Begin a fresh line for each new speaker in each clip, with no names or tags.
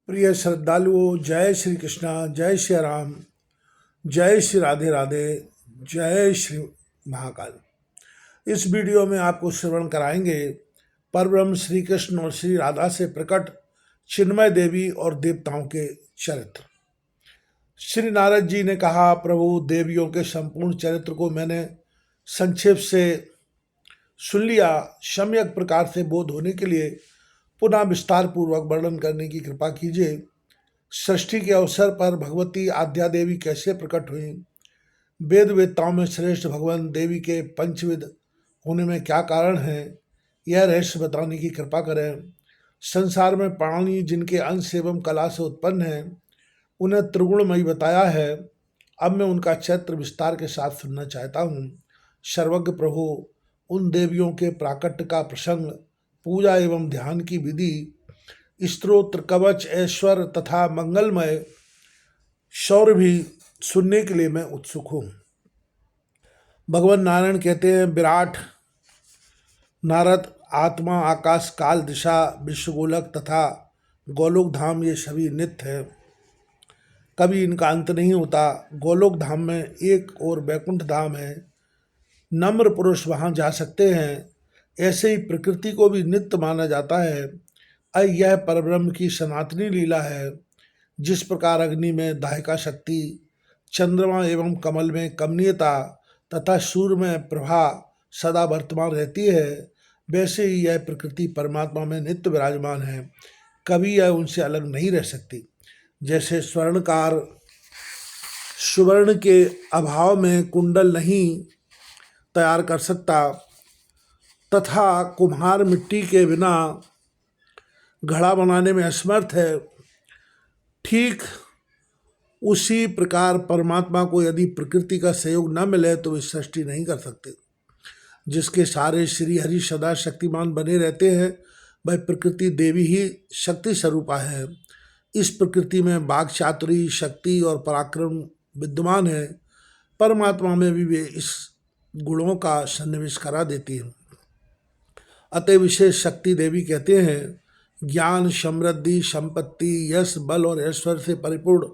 प्रिय श्रद्धालुओं, जय श्री कृष्णा, जय श्री राम, जय श्री राधे राधे, जय श्री महाकाल। इस वीडियो में आपको श्रवण कराएंगे परब्रह्म श्री कृष्ण और श्री राधा से प्रकट चिन्मय देवी और देवताओं के चरित्र। श्री नारद जी ने कहा, प्रभु, देवियों के संपूर्ण चरित्र को मैंने संक्षेप से सुन लिया। सम्यक प्रकार से बोध होने के लिए पुनः विस्तार पूर्वक वर्णन करने की कृपा कीजिए। सृष्टि के अवसर पर भगवती आद्या देवी कैसे प्रकट हुई, वेद वेदताओं में श्रेष्ठ भगवान देवी के पंचविद होने में क्या कारण है, यह रहस्य बताने की कृपा करें। संसार में प्राणी जिनके अंश एवं कला से उत्पन्न है, उन्हें त्रिगुणमयी बताया है। अब मैं उनका चरित्र विस्तार के साथ सुनना चाहता हूँ। सर्वज्ञ प्रभु, उन देवियों के प्राकट्य का प्रसंग, पूजा एवं ध्यान की विधि, स्तोत्र, कवच, ऐश्वर्य तथा मंगलमय शौर्य भी सुनने के लिए मैं उत्सुक हूँ। भगवान नारायण कहते हैं, विराट नारद, आत्मा, आकाश, काल, दिशा, विश्वगोलक तथा गोलोक धाम ये सभी नित्य है, कभी इनका अंत नहीं होता। गोलोक धाम में एक और वैकुंठ धाम है, नम्र पुरुष वहाँ जा सकते हैं। ऐसे ही प्रकृति को भी नित्य माना जाता है। यह परब्रह्म की सनातनी लीला है। जिस प्रकार अग्नि में दाहिका शक्ति, चंद्रमा एवं कमल में कमनीयता तथा सूर्य में प्रभा सदा वर्तमान रहती है, वैसे ही यह प्रकृति परमात्मा में नित्य विराजमान है, कभी यह उनसे अलग नहीं रह सकती। जैसे स्वर्णकार सुवर्ण के अभाव में कुंडल नहीं तैयार कर सकता तथा कुम्हार मिट्टी के बिना घड़ा बनाने में असमर्थ है, ठीक उसी प्रकार परमात्मा को यदि प्रकृति का सहयोग न मिले तो वे सृष्टि नहीं कर सकते। जिसके सारे श्री हरि सदा शक्तिमान बने रहते हैं, वह प्रकृति देवी ही शक्ति स्वरूपा है। इस प्रकृति में वाग चातुरी, शक्ति और पराक्रम विद्यमान है। परमात्मा में भी वे इस गुणों का सन्निवेश करा देती है। अतः विशेष शक्ति देवी कहते हैं, ज्ञान, समृद्धि, संपत्ति, यश, बल और ऐश्वर्य से परिपूर्ण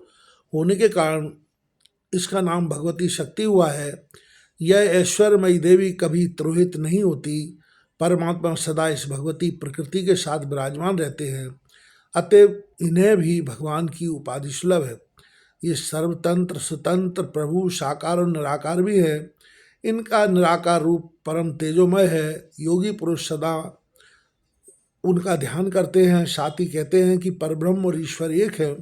होने के कारण इसका नाम भगवती शक्ति हुआ है। यह ऐश्वर्यमयी देवी कभी तिरोहित नहीं होती। परमात्मा सदा इस भगवती प्रकृति के साथ विराजमान रहते हैं, अतएव इन्हें भी भगवान की उपाधि सुलभ है। ये सर्वतंत्र, स्वतंत्र, प्रभु, साकार और निराकार भी है। इनका निराकार रूप परम तेजोमय है। योगी पुरुष सदा उनका ध्यान करते हैं। साथ ही कहते हैं कि परब्रह्म और ईश्वर एक है।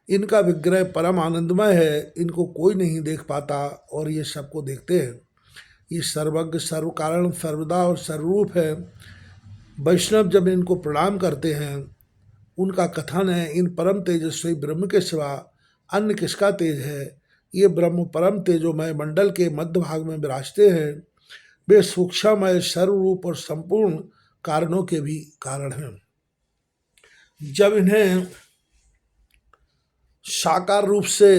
इनका विग्रह परम आनंदमय है। इनको कोई नहीं देख पाता और ये सबको देखते हैं। ये सर्वज्ञ, सर्व कारण, सर्वदा और सर्वरूप है। वैष्णव जब इनको प्रणाम करते हैं, उनका कथन है, इन परम तेजस्वी ब्रह्म के सिवा अन्य किसका तेज है। ये ब्रह्म परम तेजोमय मंडल के मध्य भाग में विराजते हैं। वे सूक्ष्ममय, सर्वरूप और संपूर्ण कारणों के भी कारण हैं। जब इन्हें साकार रूप से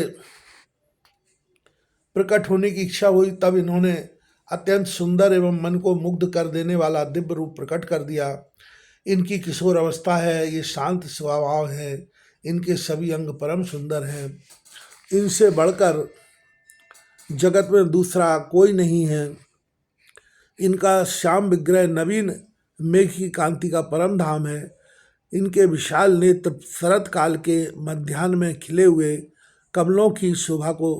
प्रकट होने की इच्छा हुई, तब इन्होंने अत्यंत सुंदर एवं मन को मुग्ध कर देने वाला दिव्य रूप प्रकट कर दिया। इनकी किशोर अवस्था है, ये शांत स्वभाव है, इनके सभी अंग परम सुंदर हैं। इनसे बढ़कर जगत में दूसरा कोई नहीं है। इनका श्याम विग्रह नवीन मेघ की कांति का परम धाम है। इनके विशाल नेत्र शरत काल के मध्याह्न में खिले हुए कमलों की शोभा को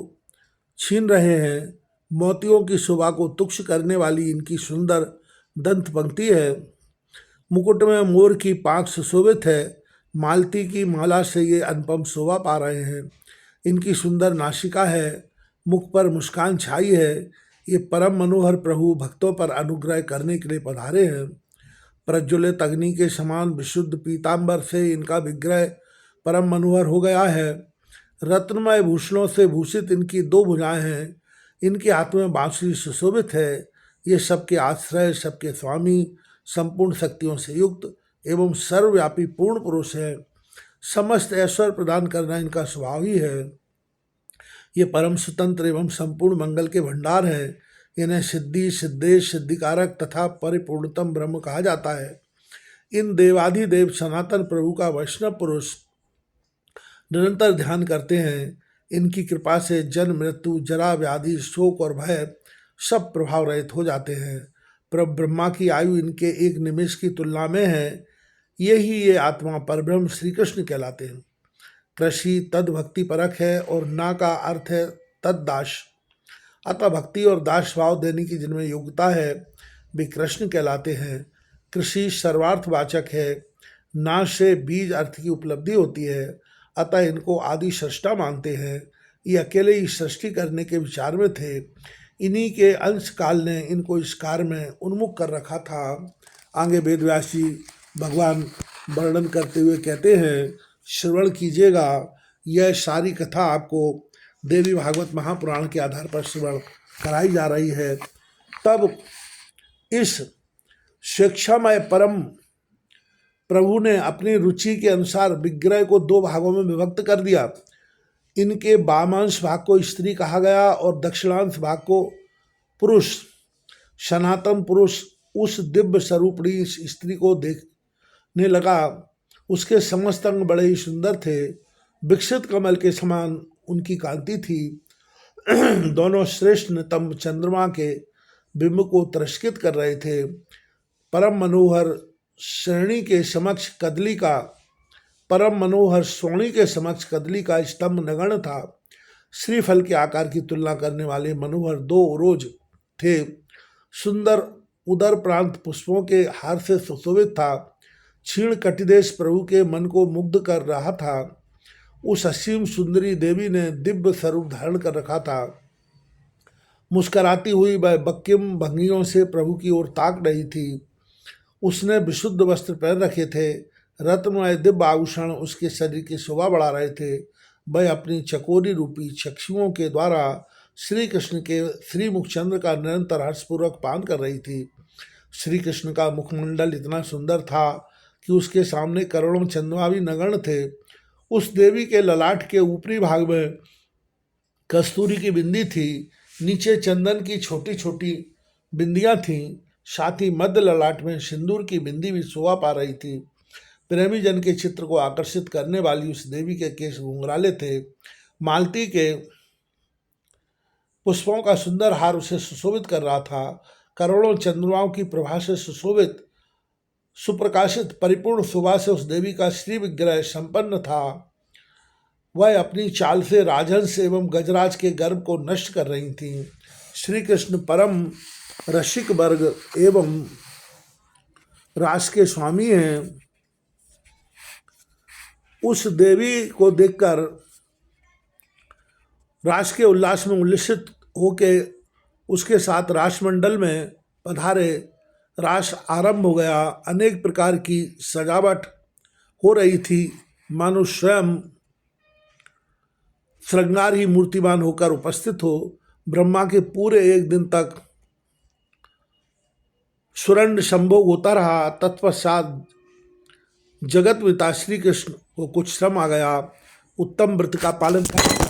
छीन रहे हैं। मोतियों की शोभा को तुक्ष करने वाली इनकी सुंदर दंत पंक्ति है। मुकुट में मोर की पाँख सुशोभित है। मालती की माला से ये अनुपम शोभा पा रहे हैं। इनकी सुंदर नासिका है, मुख पर मुस्कान छाई है। ये परम मनोहर प्रभु भक्तों पर अनुग्रह करने के लिए पधारे हैं। प्रज्वलित अग्नि के समान विशुद्ध पीतांबर से इनका विग्रह परम मनोहर हो गया है। रत्नमय भूषणों से भूषित इनकी दो भुजाएं हैं। इनके हाथ में बांसुरी सुशोभित है। ये सबके आश्रय, सबके स्वामी, संपूर्ण शक्तियों से युक्त एवं सर्वव्यापी पूर्ण पुरुष है। समस्त ऐश्वर्य प्रदान करना इनका स्वभाव ही है। ये परम स्वतंत्र एवं संपूर्ण मंगल के भंडार हैं। इन्हें सिद्धि, सिद्धेश, सिद्धिकारक तथा परिपूर्णतम ब्रह्म कहा जाता है। इन देवाधिदेव सनातन प्रभु का वैष्णव पुरुष निरंतर ध्यान करते हैं, इनकी कृपा से जन्म मृत्यु जरा व्याधि शोक और भय सब प्रभाव रहित हो जाते हैं। पर ब्रह्मा की आयु इनके एक निमेष की तुलना में है। यही ये आत्मा परब्रह्म श्री कृष्ण कहलाते हैं। कृषि तद भक्ति परक है और ना का अर्थ है तद दास। अतः भक्ति और दास भाव देने की जिनमें योग्यता है वे कृष्ण कहलाते हैं। कृषि सर्वार्थवाचक है, ना से बीज अर्थ की उपलब्धि होती है, अतः इनको आदि सृष्टा मानते हैं। ये अकेले ही सृष्टि करने के विचार में थे। इन्हीं के अंश काल ने इनको इस कार्य में उन्मुख कर रखा था। आगे वेदव्यास जी भगवान वर्णन करते हुए कहते हैं, श्रवण कीजिएगा, यह सारी कथा आपको देवी भागवत महापुराण के आधार पर श्रवण कराई जा रही है। तब इस शिक्षामय परम प्रभु ने अपनी रुचि के अनुसार विग्रह को दो भागों में विभक्त कर दिया। इनके वामांश भाग को स्त्री कहा गया और दक्षिणांश भाग को पुरुष। सनातन पुरुष उस दिव्य स्वरूपणी स्त्री को देखने लगा। उसके समस्त अंग बड़े ही सुंदर थे, विकसित कमल के समान उनकी कांति थी। दोनों श्रेष्ठ नितंब चंद्रमा के बिंब को तिरस्कृत कर रहे थे। परम मनोहर श्रेणी के समक्ष कदली का स्तंभ नगण्य था। श्रीफल के आकार की तुलना करने वाले मनोहर दो रोज थे। सुंदर उदर प्रांत पुष्पों के हार से सुशोभित था। क्षीण कटिदेश प्रभु के मन को मुग्ध कर रहा था। उस असीम सुंदरी देवी ने दिव्य स्वरूप धारण कर रखा था। मुस्कराती हुई वह बक्किम भंगियों से प्रभु की ओर ताक रही थी। उसने विशुद्ध वस्त्र पहन रखे थे। रत्नमय दिव्य आभूषण उसके शरीर की शोभा बढ़ा रहे थे। वह अपनी चकोरी रूपी चक्षुओं के द्वारा श्री कृष्ण के श्रीमुख चंद्र का निरंतर हर्षपूर्वक पान कर रही थी। श्री कृष्ण का मुखमंडल इतना सुंदर था कि उसके सामने करोड़ों चंद्रमा भी नगण्य थे। उस देवी के ललाट के ऊपरी भाग में कस्तूरी की बिंदी थी। नीचे चंदन की छोटी छोटी बिंदियां थीं। साथ ही मध्य ललाट में सिंदूर की बिंदी भी शोभा पा रही थी। प्रेमी जन के चित्र को आकर्षित करने वाली उस देवी के केश घुंघराले थे। मालती के पुष्पों का सुंदर हार उसे सुशोभित कर रहा था। करोड़ों चंद्रमाओं की प्रभा से सुशोभित सुप्रकाशित परिपूर्ण शोभा से उस देवी का श्री विग्रह संपन्न था। वह अपनी चाल से राजहंस एवं गजराज के गर्भ को नष्ट कर रही थी। श्री कृष्ण परम रसिक वर्ग एवं रास के स्वामी हैं। उस देवी को देखकर रास के उल्लास में उल्लसित होके उसके साथ रासमंडल में पधारे। रास आरंभ हो गया। अनेक प्रकार की सजावट हो रही थी, मानो स्वयं श्रृंगार ही मूर्तिमान होकर उपस्थित हो। ब्रह्मा के पूरे एक दिन तक सुरंड संभोग होता रहा। तत्पश्चात जगत पिता श्री कृष्ण को कुछ श्रम आ गया। उत्तम व्रत का पालन कर